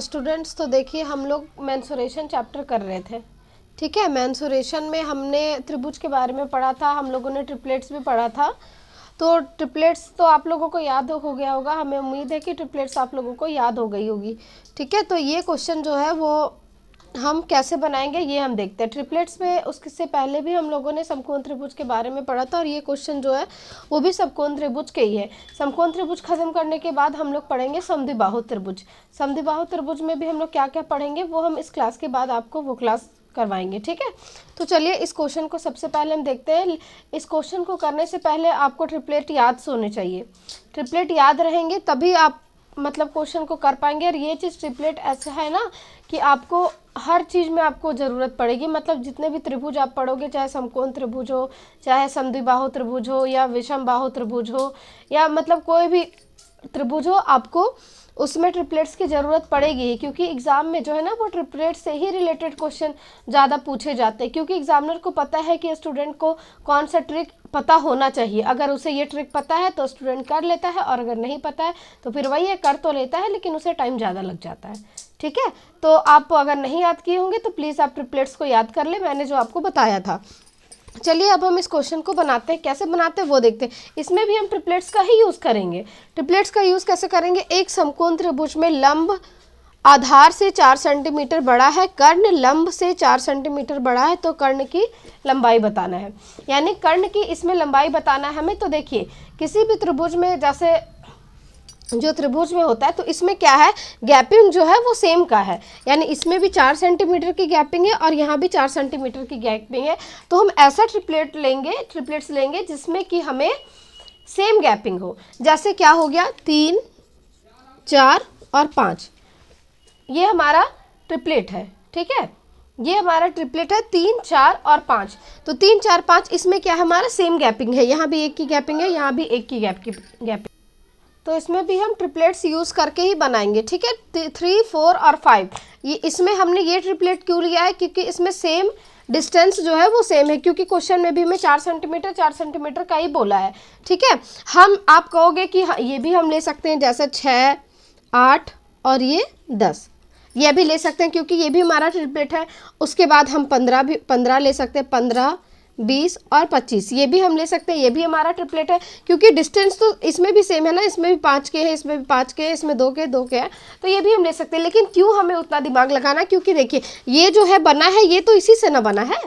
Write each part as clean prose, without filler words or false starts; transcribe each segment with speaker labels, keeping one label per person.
Speaker 1: Students तो देखिए हम लोग मेंसुरेशन चैप्टर कर रहे थे, ठीक है। मेंसुरेशन में हमने त्रिभुज के बारे में पढ़ा था, हम लोगों ने ट्रिपलेट्स भी पढ़ा था। तो ट्रिपलेट्स तो आप लोगों को याद हो गया होगा, हमें उम्मीद है कि ट्रिपलेट्स आप लोगों को याद हो गई होगी, ठीक है। तो ये क्वेश्चन जो है वो हम कैसे बनाएंगे ये हम देखते हैं। ट्रिपलेट्स में उससे पहले भी हम लोगों ने समकोण त्रिभुज के बारे में पढ़ा था और ये क्वेश्चन जो है वो भी समकोण त्रिभुज के ही है। समकोण त्रिभुज खत्म करने के बाद हम लोग पढ़ेंगे समद्विबाहु त्रिभुज। समद्विबाहु त्रिभुज में भी हम लोग क्या क्या पढ़ेंगे वो हम इस क्लास के बाद आपको वो क्लास करवाएंगे, ठीक है। तो चलिए इस क्वेश्चन को सबसे पहले हम देखते हैं। इस क्वेश्चन को करने से पहले आपको ट्रिपलेट याद होने चाहिए। ट्रिपलेट याद रहेंगे तभी आप मतलब क्वेश्चन को कर पाएंगे। और ये चीज़ ट्रिपलेट ऐसा है ना कि आपको हर चीज़ में आपको ज़रूरत पड़ेगी। मतलब जितने भी त्रिभुज आप पढ़ोगे, चाहे समकोण त्रिभुज हो, चाहे समद्विबाहु त्रिभुज हो, या विषम बाहु त्रिभुज हो, या मतलब कोई भी त्रिभुज हो, आपको उसमें ट्रिपलेट्स की ज़रूरत पड़ेगी। क्योंकि एग्ज़ाम में जो है ना वो ट्रिपलेट से ही रिलेटेड क्वेश्चन ज़्यादा पूछे जाते हैं। क्योंकि एग्जामिनर को पता है कि स्टूडेंट को कौन सा ट्रिक पता होना चाहिए। अगर उसे ये ट्रिक पता है तो स्टूडेंट कर लेता है, और अगर नहीं पता है तो फिर वही है, कर तो लेता है लेकिन उसे टाइम ज़्यादा लग जाता है, ठीक है। तो आप अगर नहीं याद किए होंगे तो प्लीज़ आप ट्रिपलेट्स को याद कर ले, मैंने जो आपको बताया था। चलिए अब हम इस क्वेश्चन को बनाते हैं। कैसे बनाते हैं वो देखते हैं। इसमें भी हम ट्रिपलेट्स का ही यूज़ करेंगे। ट्रिपलेट्स का यूज़ कैसे करेंगे? एक समकोण त्रिभुज में लंब आधार से 4 सेंटीमीटर बड़ा है, कर्ण लंब से 4 सेंटीमीटर बड़ा है, तो कर्ण की लंबाई बताना है। यानी कर्ण की इसमें लंबाई बताना है हमें। तो देखिए किसी भी त्रिभुज में, जैसे जो त्रिभुज में होता है, तो इसमें क्या है, गैपिंग जो है वो सेम का है। यानी इसमें भी 4 सेंटीमीटर की गैपिंग है और यहाँ भी 4 सेंटीमीटर की गैपिंग है। तो हम ऐसा ट्रिपलेट्स लेंगे जिसमें कि हमें सेम गैपिंग हो। जैसे क्या हो गया, 3, 4 और 5, ये हमारा ट्रिपलेट है, ठीक है। ये हमारा ट्रिपलेट है 3, 4 और 5। तो 3, 4, 5 इसमें क्या है, हमारा सेम गैपिंग है। यहाँ भी एक की गैपिंग है, यहाँ भी एक की गैपिंग। तो इसमें भी हम ट्रिपलेट्स यूज़ करके ही बनाएंगे, ठीक है। 3, 4 और 5, ये इसमें हमने ये ट्रिपलेट क्यों लिया है, क्योंकि इसमें सेम डिस्टेंस जो है वो सेम है। क्योंकि क्वेश्चन में भी हमें 4 सेंटीमीटर का ही बोला है, ठीक है। आप कहोगे कि हाँ ये भी हम ले सकते हैं, जैसे 6, 8 और ये 10, ये भी ले सकते हैं क्योंकि ये भी हमारा ट्रिपलेट है। उसके बाद हम 15 ले सकते हैं, 15, 20 और 25, ये भी हम ले सकते हैं, ये भी हमारा ट्रिपलेट है। क्योंकि डिस्टेंस तो इसमें भी सेम है ना, इसमें भी 5 के है, इसमें भी 5 के है, इसमें 2 के है, तो ये भी हम ले सकते हैं। लेकिन क्यों हमें उतना दिमाग लगाना, क्योंकि देखिए ये जो है बना है ये तो इसी से ना बना है,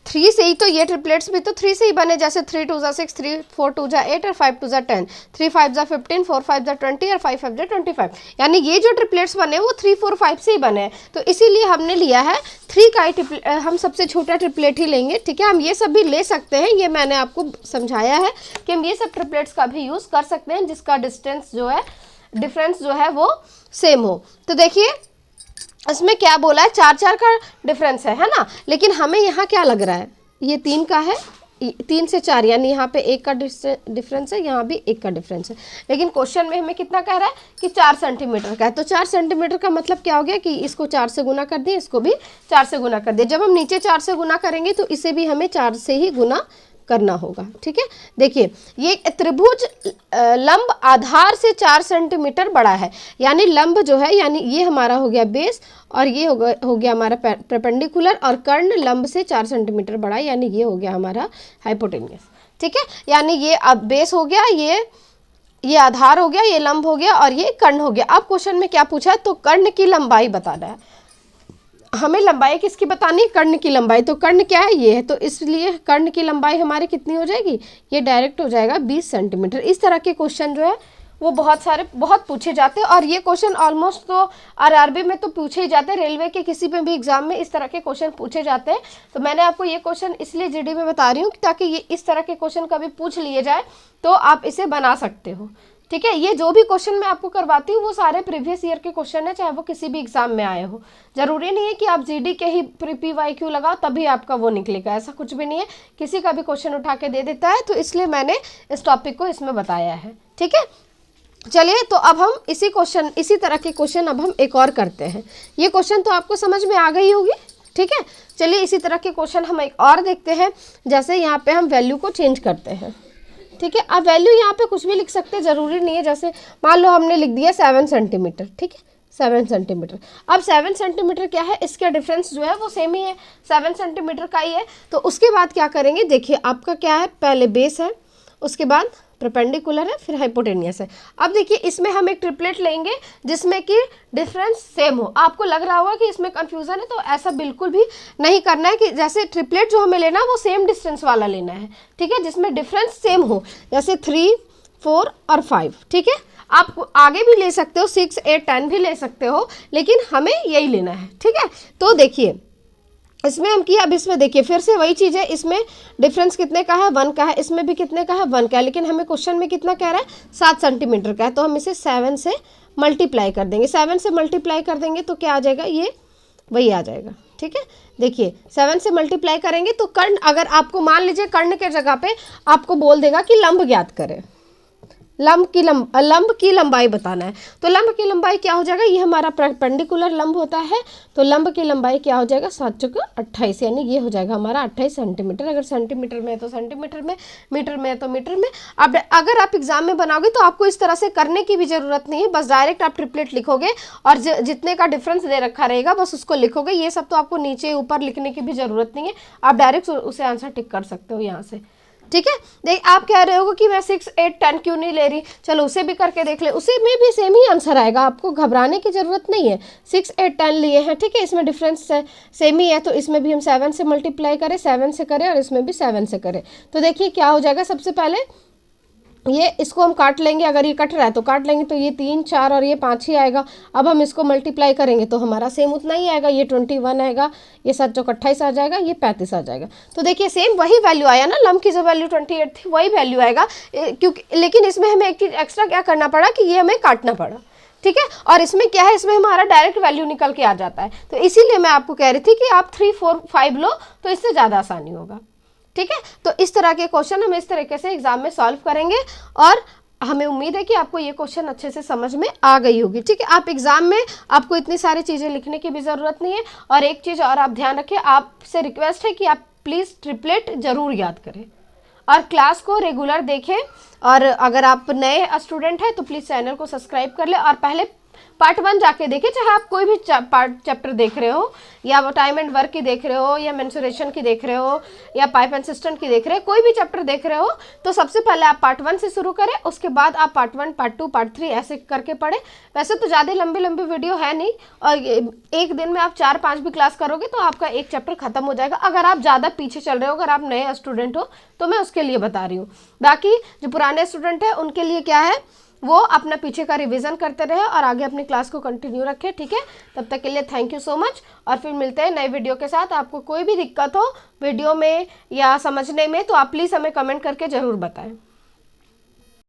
Speaker 1: 3 से ही। तो ये ट्रिपलेट्स भी तो 3 से ही बने। जैसे 3 2 6, 3 4 2 8 और 5 2 10, 3 5 15, 4 5 20 और 5 5 25। यानी ये जो ट्रिपलेट्स बने वो 3 4 5 से ही बने हैं। तो इसीलिए हमने लिया है 3 का ही हम सबसे छोटा ट्रिपलेट ही लेंगे, ठीक है। हम ये सब भी ले सकते हैं, ये मैंने आपको समझाया है कि हम ये सब ट्रिपलेट्स का भी यूज़ कर सकते हैं जिसका डिफरेंस जो है वो सेम हो। तो देखिए इसमें क्या बोला है, 4 4 का डिफरेंस है ना। लेकिन हमें यहाँ क्या लग रहा है, ये 3 का है, 3 से 4, यानी यहाँ पे 1 का डिफरेंस है, यहाँ भी 1 का डिफरेंस है। लेकिन क्वेश्चन में हमें कितना कह रहा है कि 4 सेंटीमीटर का है। तो 4 सेंटीमीटर का मतलब क्या हो गया कि इसको 4 से गुना कर दिए, इसको भी 4 से गुना कर दिए। जब हम नीचे 4 से गुना करेंगे तो इसे भी हमें 4 से ही गुना करना होगा, ठीक है। देखिए ये त्रिभुज लंब आधार से 4 सेंटीमीटर बड़ा है। यानी लंब जो है, यानी ये हमारा हो गया बेस और ये हो गया हमारा परपेंडिकुलर, और कर्ण लंब से 4 सेंटीमीटर बड़ा है, यानी ये हो गया हमारा हाइपोटेन्यूस, ठीक है। यानी ये अब बेस हो गया, ये आधार हो गया, ये लंब हो गया और ये कर्ण हो गया। अब क्वेश्चन में क्या पूछा है, तो कर्ण की लंबाई बताना है हमें। लंबाई किसकी बतानी है, कर्ण की लंबाई। तो कर्ण क्या है, ये है, तो इसलिए कर्ण की लंबाई हमारी कितनी हो जाएगी, ये डायरेक्ट हो जाएगा 20 सेंटीमीटर। इस तरह के क्वेश्चन जो है वो बहुत पूछे जाते हैं, और ये क्वेश्चन ऑलमोस्ट तो आरआरबी में तो पूछे ही जाते हैं, रेलवे के किसी में भी एग्जाम में इस तरह के क्वेश्चन पूछे जाते हैं। तो मैंने आपको ये क्वेश्चन इसलिए जीडी में बता रही हूँ ताकि ये इस तरह के क्वेश्चन कभी पूछ लिए जाए तो आप इसे बना सकते हो, ठीक है। ये जो भी क्वेश्चन मैं आपको करवाती हूँ वो सारे प्रीवियस ईयर के क्वेश्चन है, चाहे वो किसी भी एग्जाम में आए हो। जरूरी नहीं है कि आप जीडी के ही PYQ लगाओ तभी आपका वो निकलेगा, ऐसा कुछ भी नहीं है। किसी का भी क्वेश्चन उठा के दे देता है, तो इसलिए मैंने इस टॉपिक को इसमें बताया है, ठीक है। चलिए तो अब हम इसी तरह के क्वेश्चन अब हम एक और करते हैं। ये क्वेश्चन तो आपको समझ में आ गई होगी, ठीक है। चलिए इसी तरह के क्वेश्चन हम एक और देखते हैं। जैसे यहाँ पे हम वैल्यू को चेंज करते हैं, ठीक है। अब वैल्यू यहाँ पे कुछ भी लिख सकते हैं, जरूरी नहीं है। जैसे मान लो हमने लिख दिया 7 सेंटीमीटर, ठीक है, 7 सेंटीमीटर। अब 7 सेंटीमीटर क्या है, इसका डिफरेंस जो है वो सेम ही है, 7 सेंटीमीटर का ही है। तो उसके बाद क्या करेंगे, देखिए आपका क्या है, पहले बेस है, उसके बाद परपेंडिकुलर है, फिर हाइपोटेनियस है। अब देखिए इसमें हम एक ट्रिपलेट लेंगे जिसमें कि डिफरेंस सेम हो। आपको लग रहा होगा कि इसमें कंफ्यूजन है, तो ऐसा बिल्कुल भी नहीं करना है कि जैसे ट्रिपलेट जो हमें लेना है वो सेम डिस्टेंस वाला लेना है, ठीक है, जिसमें डिफरेंस सेम हो, जैसे 3, 4 और 5, ठीक है। आप आगे भी ले सकते हो, 6, 8, 10 भी ले सकते हो, लेकिन हमें यही लेना है, ठीक है। तो देखिए इसमें हम किया, अब इसमें देखिए फिर से वही चीज़ है, इसमें डिफरेंस कितने का है, 1 का है, इसमें भी कितने का है, 1 का है, लेकिन हमें क्वेश्चन में कितना कह रहा है, 7 सेंटीमीटर का है। तो हम इसे 7 से मल्टीप्लाई कर देंगे, 7 से मल्टीप्लाई कर देंगे तो क्या आ जाएगा, ये वही आ जाएगा, ठीक है। देखिए 7 से मल्टीप्लाई करेंगे तो कर्ण, अगर आपको मान लीजिए कर्ण के जगह पे आपको बोल देगा कि लंब ज्ञात करें, लंब की लंबाई बताना है, तो लंब की लंबाई क्या हो जाएगा, ये हमारा परपेंडिकुलर लंब होता है, तो लंब की लंबाई क्या हो जाएगा, 7 चौके 28, यानी ये हो जाएगा हमारा 28 सेंटीमीटर। अगर सेंटीमीटर में है तो सेंटीमीटर में, मीटर में है तो मीटर में। अब अगर आप एग्जाम में बनाओगे तो आपको इस तरह से करने की भी जरूरत नहीं है, बस डायरेक्ट आप ट्रिपलेट लिखोगे और जितने का डिफरेंस दे रखा रहेगा बस उसको लिखोगे। ये सब तो आपको नीचे ऊपर लिखने की भी जरूरत नहीं है, आप डायरेक्ट उसे आंसर टिक कर सकते हो यहाँ से, ठीक है। देख आप कह रहे हो कि मैं 6, 8, 10 क्यों नहीं ले रही, चलो उसे भी करके देख ले, उसे में भी सेम ही आंसर आएगा, आपको घबराने की जरूरत नहीं है। 6, 8, 10 लिए हैं, ठीक है, इसमें डिफरेंस सेम ही है, तो इसमें भी हम 7 से मल्टीप्लाई करें, 7 से करें और इसमें भी 7 से करें, तो देखिए क्या हो जाएगा। सबसे पहले ये इसको हम काट लेंगे, अगर ये कट रहा है तो काट लेंगे, तो ये 3, 4 और ये 5 ही आएगा। अब हम इसको मल्टीप्लाई करेंगे तो हमारा सेम उतना ही आएगा, ये 21 आएगा, ये 7 चौक 28 आ जाएगा, ये 35 आ जाएगा। तो देखिए सेम वही वैल्यू आया ना, लंब की जो वैल्यू 28 थी वही वैल्यू आएगा, क्योंकि लेकिन इसमें हमें एक चीज़ एक्स्ट्रा क्या करना पड़ा कि ये हमें काटना पड़ा, ठीक है। और इसमें क्या है, इसमें हमारा डायरेक्ट वैल्यू निकल के आ जाता है, तो इसीलिए मैं आपको कह रही थी कि आप 3, 4, 5 लो तो इससे ज़्यादा आसानी होगा, ठीक है। तो इस तरह के क्वेश्चन हम इस तरीके से एग्जाम में सॉल्व करेंगे और हमें उम्मीद है कि आपको ये क्वेश्चन अच्छे से समझ में आ गई होगी, ठीक है। आप एग्जाम में आपको इतनी सारी चीज़ें लिखने की भी ज़रूरत नहीं है। और एक चीज़ और आप ध्यान रखें, आपसे रिक्वेस्ट है कि आप प्लीज़ ट्रिपलेट ज़रूर याद करें और क्लास को रेगुलर देखें। और अगर आप नए स्टूडेंट हैं तो प्लीज़ चैनल को सब्सक्राइब कर ले और पहले पार्ट 1 जाके देखिए, चाहे आप कोई भी चैप्टर देख रहे हो, या वो टाइम एंड वर्क की देख रहे हो, या मेंसुरेशन की देख रहे हो, या पाइप एंड सिस्टम की देख रहे हो, कोई भी चैप्टर देख रहे हो, तो सबसे पहले आप पार्ट 1 से शुरू करें, उसके बाद आप पार्ट 1, पार्ट 2, पार्ट 3 ऐसे करके पढ़े। वैसे तो ज़्यादा लंबी लंबी वीडियो है नहीं, और एक दिन में आप 4-5 भी क्लास करोगे तो आपका एक चैप्टर खत्म हो जाएगा। अगर आप ज़्यादा पीछे चल रहे हो, अगर आप नए स्टूडेंट हो, तो मैं उसके लिए बता रही हूँ। बाकी जो पुराने स्टूडेंट हैं उनके लिए क्या है, वो अपना पीछे का रिवीजन करते रहे और आगे अपनी क्लास को कंटिन्यू रखें, ठीक है। तब तक के लिए थैंक यू सो मच, और फिर मिलते हैं नए वीडियो के साथ। आपको कोई भी दिक्कत हो वीडियो में या समझने में तो आप प्लीज़ हमें कमेंट करके ज़रूर बताएं।